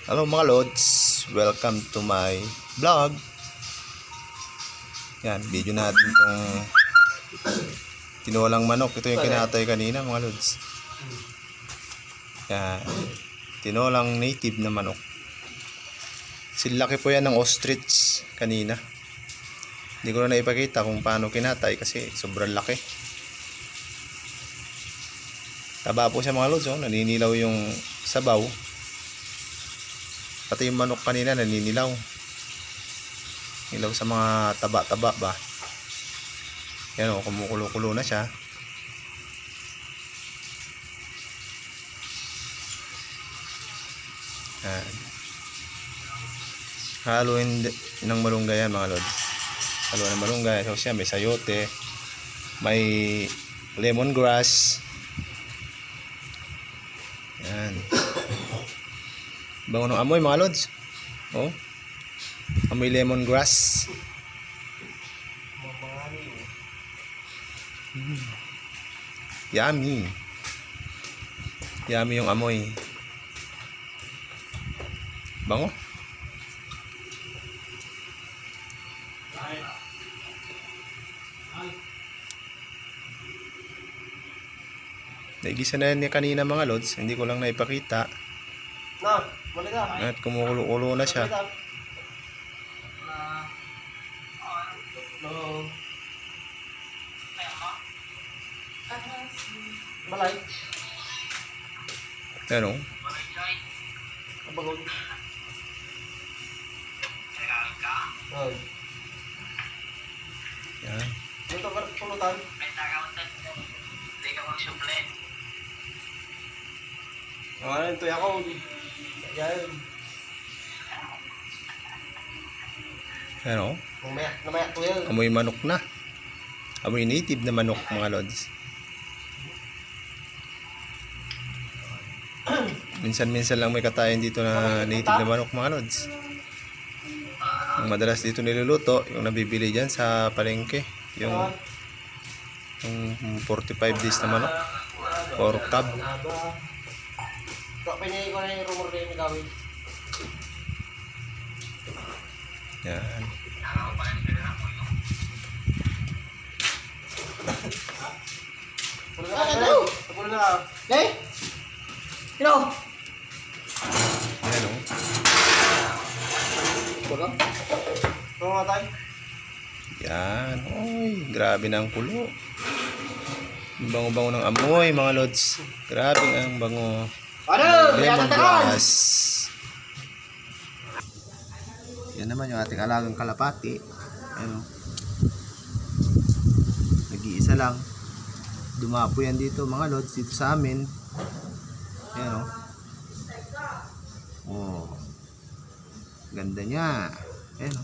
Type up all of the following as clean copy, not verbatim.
Hello mga lods, welcome to my vlog. Yan, video natin itong tinolang manok. Ito yung kinatay kanina mga lods. Yan, tinolang native na manok. Silaki po yan ng ostrich kanina. Hindi ko na naipakita kung paano kinatay kasi sobrang laki. Taba po siya mga lods, oh. Naninilaw yung sabaw. Pati yung manok kanina naninilaw. Nilaw sa mga taba-taba ba. Yan o, kumukulo-kulo na siya. Yan. Haluin ng malunggay yan mga lods. Haluin ng malunggay. So siya may sayote, may lemongrass. Yan. Bango ng amoy mga lods. Oh. Amoy lemongrass. Yummy. Yummy yung amoy. Bango. Naigisa na yan niya kanina mga lods. Hindi ko lang naipakita. At kumukulo-kulo na siya. Balay. Ano? Abagod. Yan. Dito ka pulutan. Ano ito ako? Yan. Ano? Namaya to yan. Amoy manok na. Amoy native na manok mga lods. Minsan-minsan lang may katayin dito na native na manok mga lods. Ang madalas dito niluluto, yung nabibili dyan sa palengke. Yung 45 days na manok. Pork cub. Pinay ko na yung rumor na yung gawin. Yan. Pulo na ka. Eh? Ino? Yan o. Pulo? Pulo nga tayo? Yan. Oy, grabe na ang kulo. Bango-bango ng amoy mga lods. Grabe ang bango. Ano? Lemongrass. Yan naman yung ating alagang kalapati. Ano? Nag-iisa lang. Dumapo yan dito mga lods. Dito sa amin. Yan o. Oh. Ganda niya. Yan o.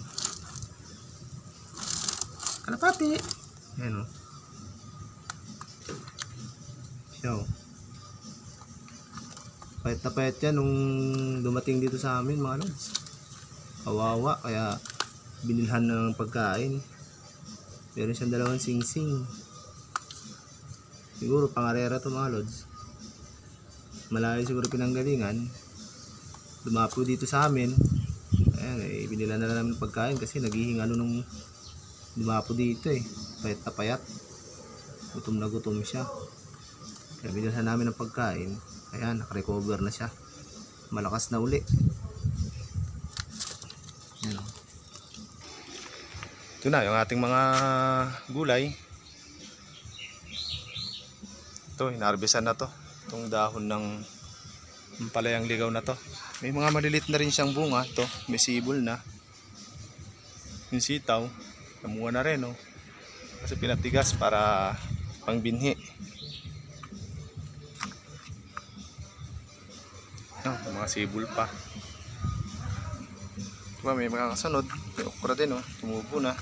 Kalapati. Yan o. So. Payat na payat yan nung dumating dito sa amin mga lods. Kawawa, kaya binilhan ng pagkain. Meron siyang dalawang sing-sing. Siguro pangarera to mga lods. Malayo siguro pinanggalingan. Dumapo dito sa amin. Ayan, binilhan na namin ng pagkain kasi naghihingalo nung dumapo dito eh. Payat na payat. Gutom na gutom siya. Kaya binilhan namin ng pagkain. Ayan, nakarecover na siya. Malakas na uli. Ayan. Ito na yung ating mga gulay. Ito, inarbisan na to. Itong dahon ng palayang ligaw na to. May mga malilit na rin siyang bunga. Ito, may sibol na. Yung sitaw, namuha na rin, oh. Kasi pinatigas para pangbinhi. Mga sibol pa. Diba, may mga kasunod. May okra din, oh. Tumubo na.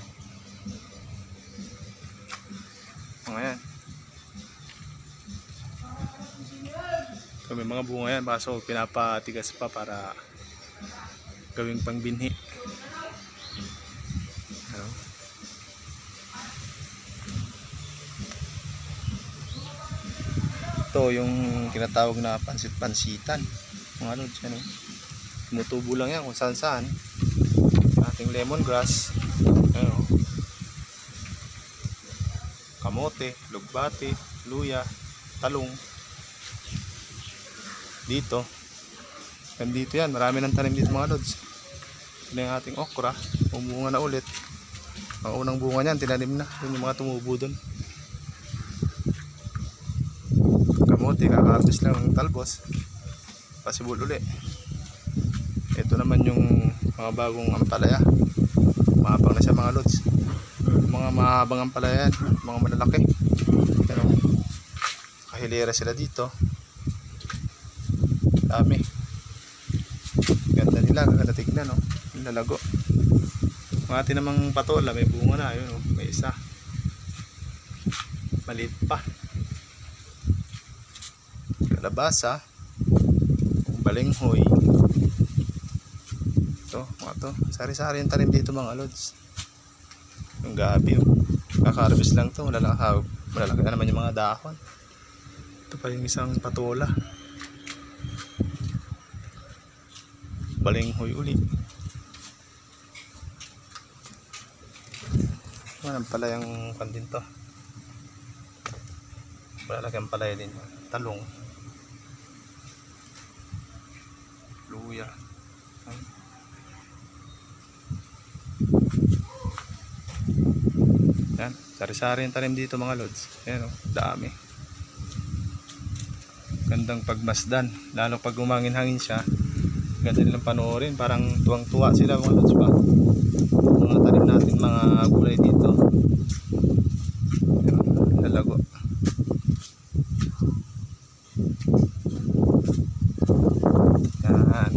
Mga yan. So, may mga bunga yan. Baso pinapatigas pa para gawing pangbinhi. Ano? Ito yung tinatawag na pansit-pansitan. Mga lods yan, Tumutubo lang yan kung saan saan. Ating lemongrass. Ayan, oh. Kamote, lugbati, luya, talong. Dito. Nandito yan. Marami ng tanim dito mga lods. Ito yung ating okra. Umunga na ulit. Ang unang bunga niyan, tinanim na. Yun yung mga tumubo doon. Kamote, kakabis lang ng talbos. Pasibol uli. Ito naman yung mga bagong ampalaya. Mahabang na siya mga lods. Mga mahabang ampalaya yan. Mga malalaki. Pero kahilera sila dito. Dami. Ganda nila, ganda tignan, no? Yung lalago. Ang ating namang patola, may bunga na. Yun, no? May isa. Maliit pa. Kalabasa. Balinghoy. Ito, mga to. Sari-sari yung tanim dito mga lods. Yung gabi, oh. Kakarabis lang to. Malalaki na naman yung mga dahon. Ito pa yung isang patola. Balinghoy uli. Ano pala yung pandin to? Malalaki ang palaya din. Talong. Luya. Yan, sari-sari yung tanim dito mga lods. Ayan, oh, dami. Gandang pagmasdan, lalo pag umangin-hangin siya. Ganda nilang panoorin, parang tuwang-tuwa sila mga lods pa. Mga tanim natin, mga gulay dito. Ayan, lalago. Yan.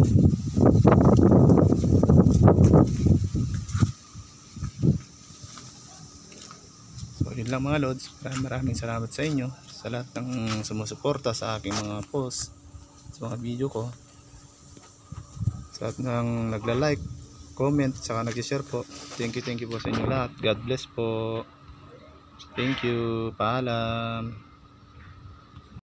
So yun lang mga lods, maraming salamat sa inyo sa lahat ng sumusuporta sa aking mga post, sa mga video ko, sa lahat ng nagla-like, comment, saka nag-share po. Thank you po sa inyo lahat. God bless po. Thank you. Paalam.